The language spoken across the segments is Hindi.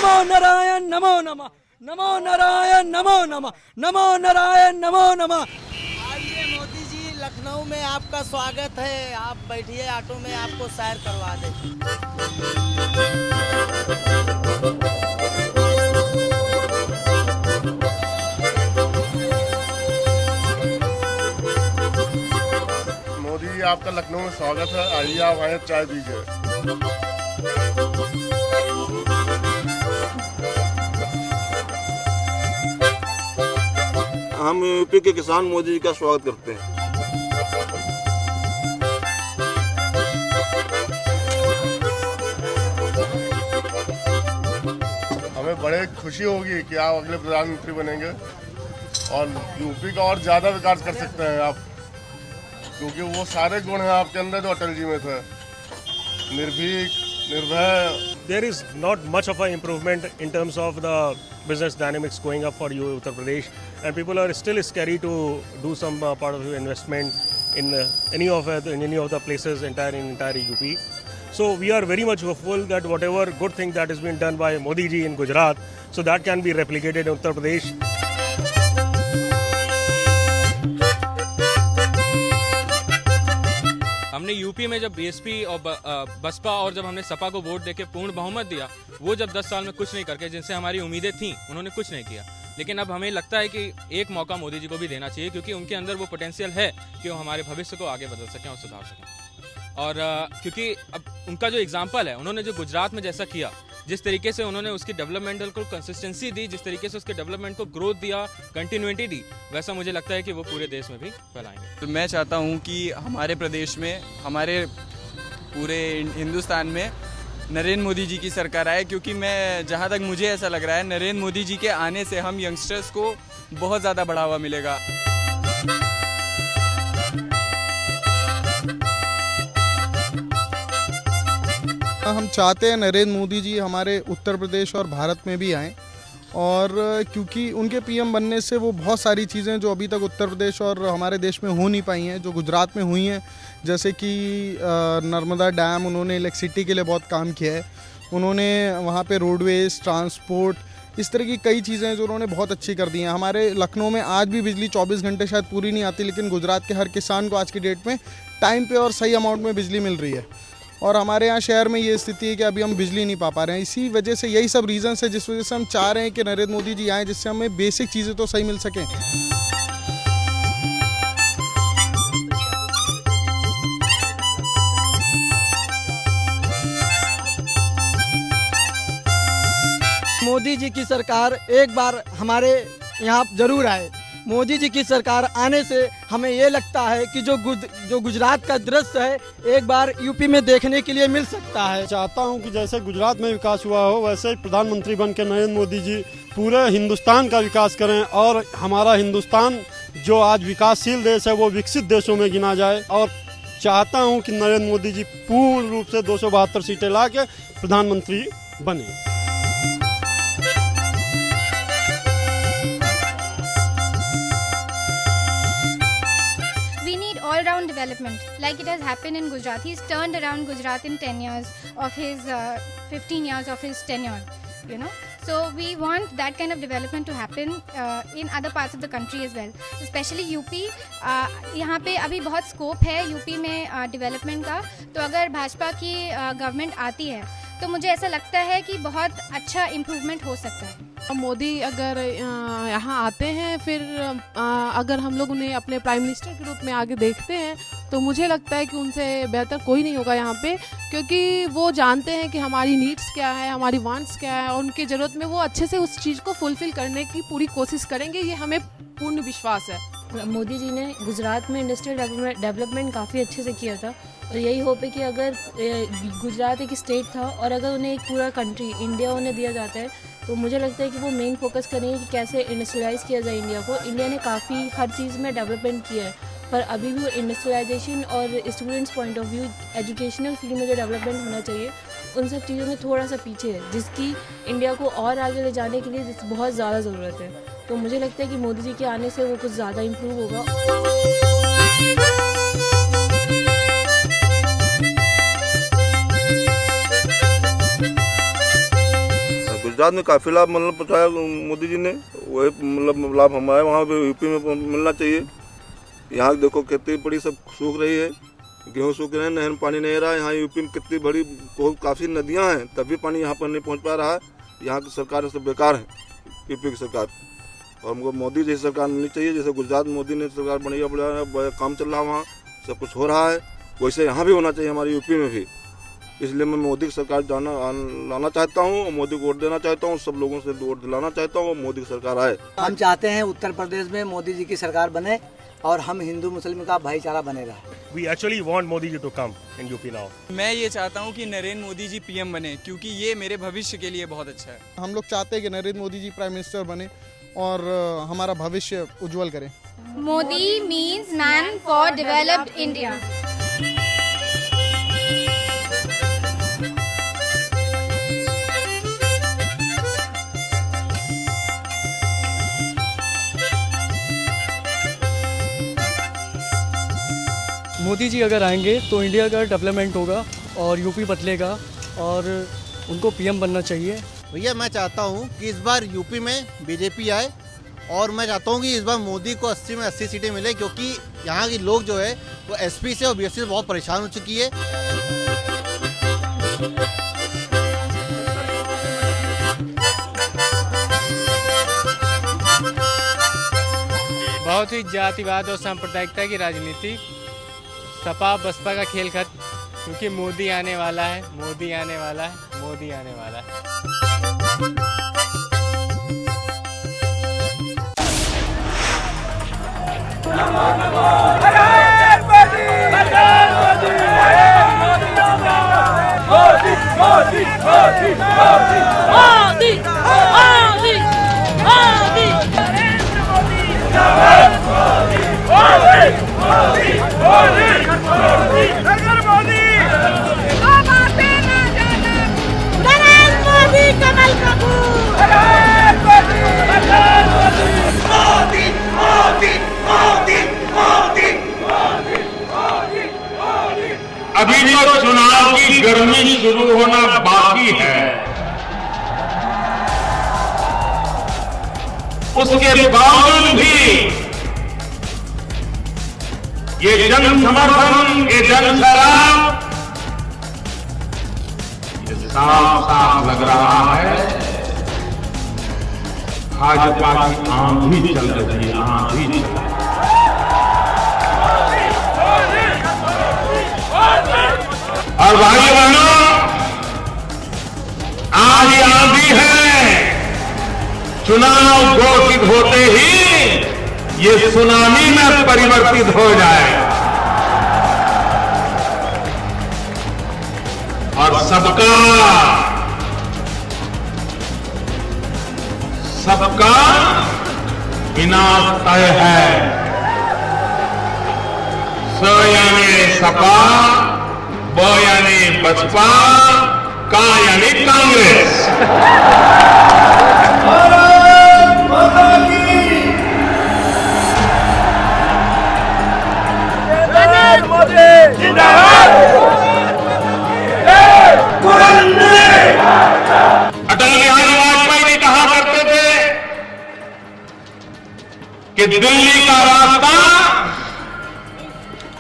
नमो नारायण नमो नमः, नमो नारायण नमो नमः, नमो नारायण नमो नमः। आइए मोदी जी, लखनऊ में आपका स्वागत है। आप बैठिए ऑटो में, आपको सैर करवा दें। मोदी जी, आपका लखनऊ में स्वागत है। आइए आप आए, चाय पीजिए। हम यूपी के किसान मोदी जी का स्वागत करते हैं। हमें बड़े खुशी होगी कि आप अगले प्रधानमंत्री बनेंगे और यूपी का और ज़्यादा विकास कर सकते हैं आप, क्योंकि वो सारे गुण हैं आपके अंदर जो अटल जी में थे। निर्भीक, निर्भय। There is not much of an improvement in terms of the business dynamics going up for you, Uttar Pradesh, and people are still scary to do some part of investment in any of the places in entire UP. So we are very much hopeful that whatever good thing that has been done by Modi ji in Gujarat, so that can be replicated in Uttar Pradesh. हमने यूपी में जब बीएसपी और बसपा और जब हमने सपा को वोट देके पूर्ण बहुमत दिया, वो जब 10 साल में कुछ नहीं करके जिनसे हमारी उम्मीदें थीं, उन्होंने कुछ नहीं किया। लेकिन अब हमें लगता है कि एक मौका मोदी जी को भी देना चाहिए, क्योंकि उनके अंदर वो पोटेंशियल है कि वो हमारे भविष्य को आगे बदल सकें और सुधार सकें। और क्योंकि अब उनका जो एग्जाम्पल है, उन्होंने जो गुजरात में जैसा किया, जिस तरीके से उन्होंने उसकी डेवलपमेंटल को कंसिस्टेंसी दी, जिस तरीके से उसके डेवलपमेंट को ग्रोथ दिया, कंटिन्यूटी दी, वैसा मुझे लगता है कि वो पूरे देश में भी फैलाएंगे। तो मैं चाहता हूँ कि हमारे प्रदेश में, हमारे पूरे हिंदुस्तान में नरेंद्र मोदी जी की सरकार आए, क्योंकि मैं जहाँ तक मुझे ऐसा लग रहा है, नरेंद्र मोदी जी के आने से हम यंगस्टर्स को बहुत ज़्यादा बढ़ावा मिलेगा। हम चाहते हैं नरेंद्र मोदी जी हमारे उत्तर प्रदेश और भारत में भी आएँ, और क्योंकि उनके पीएम बनने से वो बहुत सारी चीज़ें जो अभी तक उत्तर प्रदेश और हमारे देश में हो नहीं पाई हैं, जो गुजरात में हुई हैं, जैसे कि नर्मदा डैम, उन्होंने इलेक्ट्रिसिटी के लिए बहुत काम किया है। उन्होंने वहाँ पे रोडवेज, ट्रांसपोर्ट, इस तरह की कई चीज़ें जो उन्होंने बहुत अच्छी कर दी हैं। हमारे लखनऊ में आज भी बिजली 24 घंटे शायद पूरी नहीं आती, लेकिन गुजरात के हर किसान को आज की डेट में टाइम पे और सही अमाउंट में बिजली मिल रही है। और हमारे यहाँ शहर में ये स्थिति है कि अभी हम बिजली नहीं पा रहे हैं। इसी वजह से, यही सब रीज़न्स है जिस वजह से हम चाह रहे हैं कि नरेंद्र मोदी जी आएँ, जिससे हमें बेसिक चीज़ें तो सही मिल सकें। मोदी जी की सरकार एक बार हमारे यहाँ जरूर आए। मोदी जी की सरकार आने से हमें ये लगता है कि जो गुजरात का दृश्य है, एक बार यूपी में देखने के लिए मिल सकता है। चाहता हूं कि जैसे गुजरात में विकास हुआ हो, वैसे ही प्रधानमंत्री बन के नरेंद्र मोदी जी पूरे हिंदुस्तान का विकास करें, और हमारा हिंदुस्तान जो आज विकासशील देश है, वो विकसित देशों में गिना जाए। और चाहता हूं कि नरेंद्र मोदी जी पूर्ण रूप से 272 सीटें ला के प्रधानमंत्री बने। all-round development like it has happened in Gujarat. He's turned around Gujarat in 10 years of his 15 years of his tenure, you know. So we want that kind of development to happen in other parts of the country as well, especially UP. यहाँ पे अभी बहुत स्कोप है यूपी में डेवलपमेंट का। तो अगर भाजपा की गवर्नमेंट आती है, तो मुझे ऐसा लगता है कि बहुत अच्छा इम्प्रूवमेंट हो सकता है। मोदी अगर यहाँ आते हैं, फिर अगर हम लोग उन्हें अपने प्राइम मिनिस्टर के रूप में आगे देखते हैं, तो मुझे लगता है कि उनसे बेहतर कोई नहीं होगा यहाँ पे, क्योंकि वो जानते हैं कि हमारी नीड्स क्या है, हमारी वांट्स क्या है, और उनकी ज़रूरत में वो अच्छे से उस चीज़ को फुलफ़िल करने की पूरी कोशिश करेंगे। ये हमें पूर्ण विश्वास है। मोदी जी ने गुजरात में इंडस्ट्रियल डेवलपमेंट काफ़ी अच्छे से किया था, और यही होप है कि अगर गुजरात एक स्टेट था और अगर उन्हें एक पूरा कंट्री इंडिया उन्हें दिया जाता है, तो मुझे लगता है कि वो मेन फोकस करेंगे कि कैसे इंडस्ट्रियलाइज़ किया जाए इंडिया को। इंडिया ने काफ़ी हर चीज़ में डेवलपमेंट किया है, पर अभी भी वो इंडस्ट्रियलाइजेशन और students point of view, educational field में जो डेवलपमेंट होना चाहिए, उन सब चीज़ों में थोड़ा सा पीछे है, जिसकी इंडिया को और आगे ले जाने के लिए बहुत ज़्यादा ज़रूरत है। तो मुझे लगता है कि मोदी जी के आने से वो कुछ ज़्यादा इम्प्रूव होगा। गुजरात में काफ़ी लाभ मतलब पहुँचाया मोदी जी ने, वही मतलब लाभ हमारे वहाँ पे यूपी में मिलना चाहिए। यहाँ देखो खेती बड़ी सब सूख रही है, गेहूँ सूख रहे हैं, नहर में पानी नहीं रहा है। यहाँ यूपी में कितनी बड़ी काफ़ी नदियाँ हैं, तभी पानी यहाँ पर नहीं पहुँच पा रहा है। यहाँ की सरकार सब बेकार है, यूपी की सरकार। और हमको मोदी जैसी सरकार मिलनी चाहिए, जैसे गुजरात मोदी ने सरकार बढ़िया काम चल रहा है, वहाँ सब कुछ हो रहा है, वैसे यहाँ भी होना चाहिए हमारे यूपी में भी। इसलिए मैं मोदी की सरकार लाना चाहता हूँ, मोदी को वोट देना चाहता हूँ, सब लोगों से वोट दिलाना चाहता हूँ, मोदी की सरकार आए। हम चाहते हैं उत्तर प्रदेश में मोदी जी की सरकार बने और हम हिंदू मुस्लिम का भाईचारा बने रहे। We actually want Modi ji to come in UP now. मैं ये चाहता हूँ कि नरेंद्र मोदी जी पीएम बने, क्योंकि ये मेरे भविष्य के लिए बहुत अच्छा है। हम लोग चाहते हैं कि नरेंद्र मोदी जी प्राइम मिनिस्टर बने और हमारा भविष्य उज्जवल करें। Modi means man for developed India. Modi ji अगर आएंगे तो इंडिया का डेवलपमेंट होगा और यूपी बदलेगा और उनको पीएम बनना चाहिए। भैया मैं चाहता हूँ कि इस बार यूपी में बीजेपी आए और मैं चाहता हूँ कि इस बार मोदी को 80 में 80 सीटें मिले, क्योंकि यहाँ के लोग जो है वो एसपी से और बीएसपी से बहुत परेशान हो चुकी है। बहुत ही जातिवाद और सांप्रदायिकता की राजनीति, सपा बसपा का खेल खत्म, क्योंकि मोदी आने वाला है, मोदी आने वाला है, मोदी आने वाला है। अभी तो चुनाव की गर्मी शुरू होना बाकी है, उसके बावजूद भी ये जन समर्थन, ये जन सराब, ये साफ साफ लग रहा है भाजपा की आंधी चल रही है, आंधी चल रही है। और भाई बहनों, आज ये आंधी है, चुनाव घोषित होते ही ये सुनामी में परिवर्तित हो जाए और सबका विनाश तय है। स यानी सपा, ब यानी बसपा, का यानी कांग्रेस। अटल बिहारी वाजपेयी ने कहा करते थे कि दिल्ली का रास्ता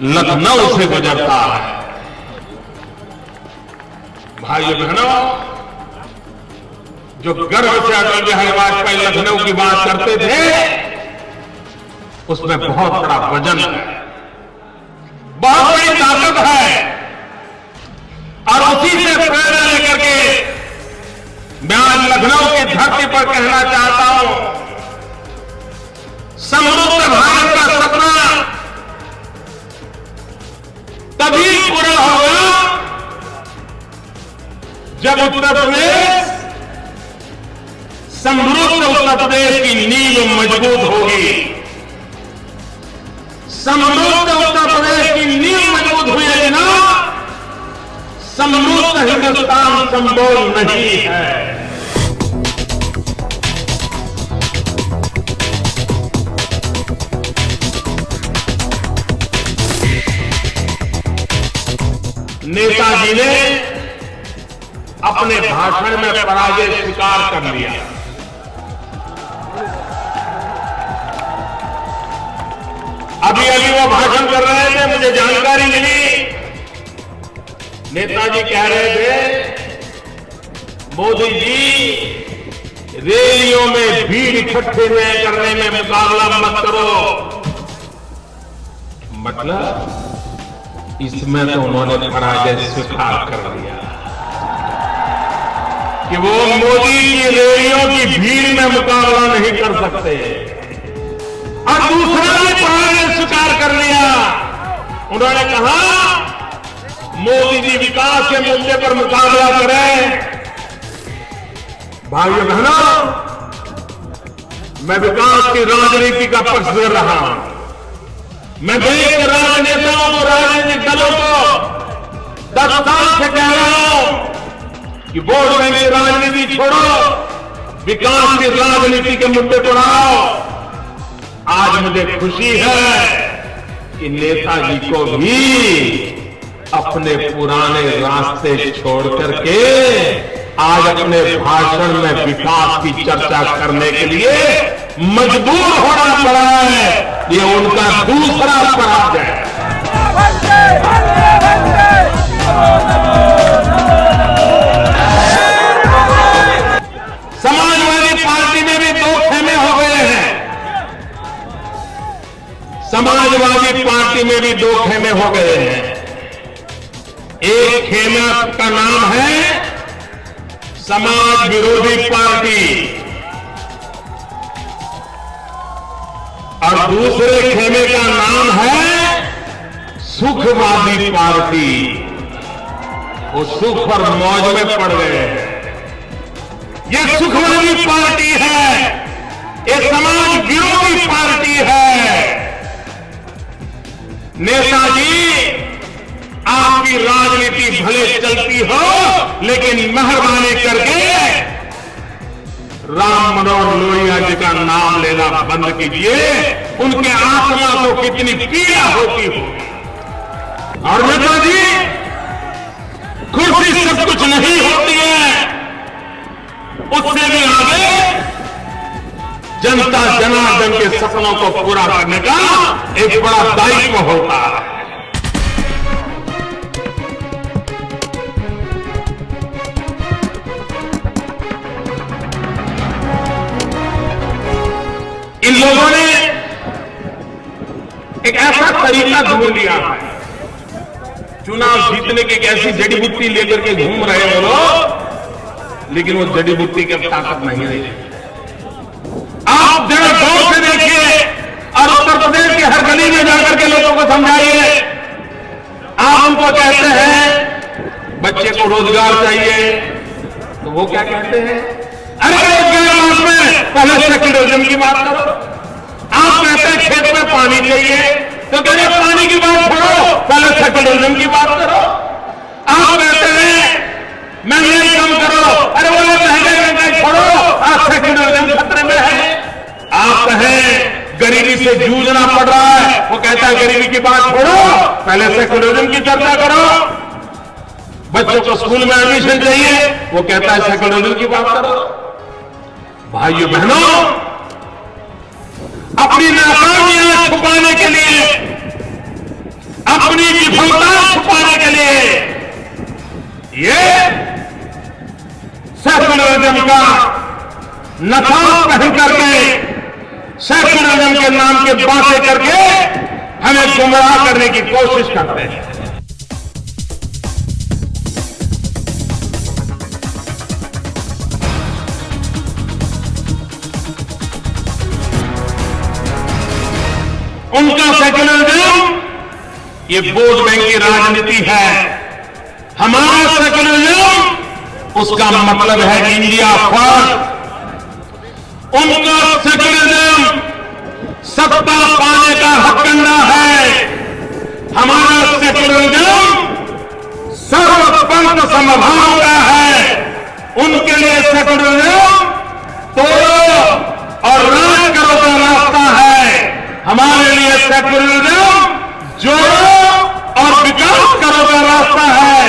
लखनऊ से गुजरता है। भाइयों बहनों, जो गर्व से अटल बिहारी वाजपेयी लखनऊ की बात करते थे, उसमें बहुत बड़ा वजन है, बहुत बड़ी ताकत है। और उसी से प्रेरणा लेकर के मैं आज लखनऊ की धरती पर कहना चाहता हूं, समृद्ध भारत का सपना तभी पूरा होगा जब उत्तर प्रदेश, समृद्ध उत्तर प्रदेश की नींव मजबूत होगी। समृद्ध उत्तर प्रदेश की नींव मजबूत हुई है ना, समृद्ध हिंदुस्तान संभव नहीं है। नेताजी ने अपने भाषण में पराजय स्वीकार कर लिया। अभी वो भाषण कर रहे थे, मुझे जानकारी मिली, नेताजी कह रहे थे, मोदी जी रैलियों में भीड़ इकट्ठे करने में मुकाबला मत करो। मतलब इसमें तो उन्होंने पराजय स्वीकार कर लिया कि वो मोदी की रैलियों की भीड़ में मुकाबला नहीं कर सकते। और दूसरा भी पराजय स्वीकार कर लिया। उन्होंने कहा मोदी जी विकास के मुद्दे पर मुकाबला करें। भाइयों बहनों, मैं विकास की राजनीति का पक्ष कर रहा हूं। मैं देश के राजनेताओं को, राजनीतिक दलों को 10 साल से कह रहा हूं कि वोट बैंक की राजनीति छोड़ो, विकास की राजनीति के मुद्दे पर आओ। आज मुझे खुशी है कि नेताजी को भी अपने पुराने रास्ते छोड़ करके आज अपने भाषण में विकास की चर्चा करने के लिए मजबूर होना पड़ा है। ये उनका दूसरा पराजय है। समाजवादी पार्टी में भी 2 खेमे हो गए हैं। समाजवादी पार्टी में भी 2 खेमे हो गए हैं। एक खेमे का नाम है समाज विरोधी पार्टी और दूसरे खेमे का नाम है सुखवादी पार्टी। वो सुख और मौज में पड़ गए हैं। ये सुखवादी पार्टी है, ये समाज विरोधी पार्टी है। नेताजी, आपकी राजनीति भले चलती हो, लेकिन मेहरबानी करके राम मनोहर लोहिया जी का नाम लेना बंद कीजिए। उनके आत्मा को कितनी पीड़ा होती हो। और नेताजी, कुर्सी सब कुछ नहीं होती है, उससे भी आगे जनता जनार्दन के सपनों को पूरा करने का एक बड़ा दायित्व होता है। इन लोगों ने एक ऐसा तरीका ढूंढ लिया है, चुनाव जीतने की एक ऐसी जड़ी बूटी लेकर के घूम रहे हैं वो लोग, लेकिन वो जड़ी बूटी की अब ताकत नहीं रही। आप जरा गौर से देखिए और उत्तर प्रदेश की हर गली में जाकर के लोगों को समझाइए। आप उनको कहते हैं बच्चे को रोजगार चाहिए, तो वो क्या कहते हैं, अरे रोजगार में पहले सेक्युलरिज्म की बात करो। आप कहते हैं खेत में पानी चाहिए, तो कहते हैं पानी की बात छोड़ो, पहले सेक्युलरिज्म की बात करो। आप कहते हैं महंगाई कम करो, अरे वो महंगाई छोड़ो, आज सेक्युलरिज्म खतरे में है। आप कहें गरीबी से जूझना पड़ रहा है, वो कहता है गरीबी की बात छोड़ो, पहले सेक्युलरिज्म की चर्चा करो। बच्चों को स्कूल में एडमिशन चाहिए, वो कहता है सेक्युलरिज्म की बात करो। भाइयों बहनों, अपनी नाकामियां छुपाने के लिए, अपनी विफलता छुपाने के लिए ये सेक्युलरिज्म का नकाब पहन करके, सेक्युलरिज्म के नाम के बातें करके हमें गुमराह करने की कोशिश करते हैं। उनका सेक्युलरिज्म ये वोट बैंक की राजनीति है। हमारा सेक्युलरिज्म उसका मतलब है इंडिया फर्स्ट। उनका सेक्युलरिज्म सत्ता पाने का हथकंडा है। हमारा सेक्युलरिज्म सर्वपंथ समभाव का है। उनके लिए सेक्युलरिज्म तोड़ो और राज करो का रास्ता है। हमारे लिए सेक्युलरिज्म जोड़ो और विकास करो का रास्ता है।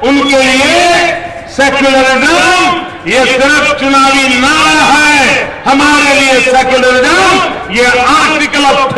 उनके लिए सेक्युलरिज्म ये सिर्फ चुनावी नारा है, हमारे लिए सेक्युलरिज्म ये आर्टिकल ऑफ